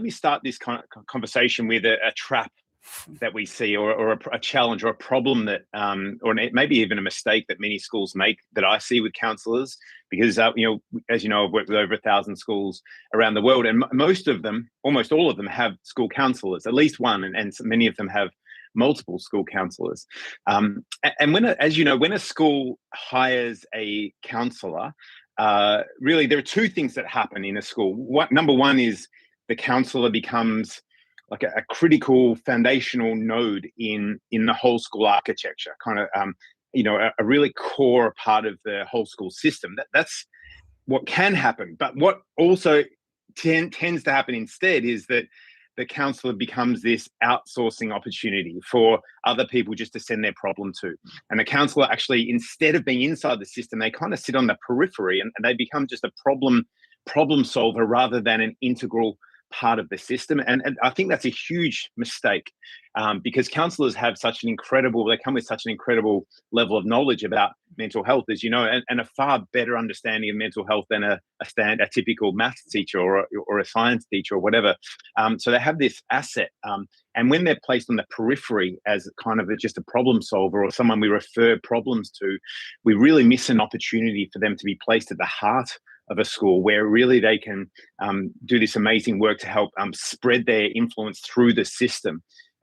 me start this kind of conversation with a trap that we see, or a challenge, or a problem that, or maybe even a mistake that many schools make, that I see with counsellors. Because as you know, I've worked with over 1,000 schools around the world, and most of them, almost all of them, have school counsellors, at least one, and many of them have multiple school counsellors. And as you know, when a school hires a counsellor, really there are two things that happen in a school. Number one is the counsellor becomes like a critical foundational node in the whole school architecture, kind of a really core part of the whole school system. That's what can happen. But what also tends to happen instead is that the counsellor becomes this outsourcing opportunity for other people just to send their problem to. And the counsellor actually, instead of being inside the system, they kind of sit on the periphery, and they become just a problem solver rather than an integral part of the system. And I think that's a huge mistake, because counsellors have they come with such an incredible level of knowledge about mental health, as you know, and a far better understanding of mental health than a typical maths teacher or a science teacher or whatever. So they have this asset. And when they're placed on the periphery as kind of just a problem solver, or someone we refer problems to, we really miss an opportunity for them to be placed at the heart of a school, where really they can do this amazing work to help spread their influence through the system.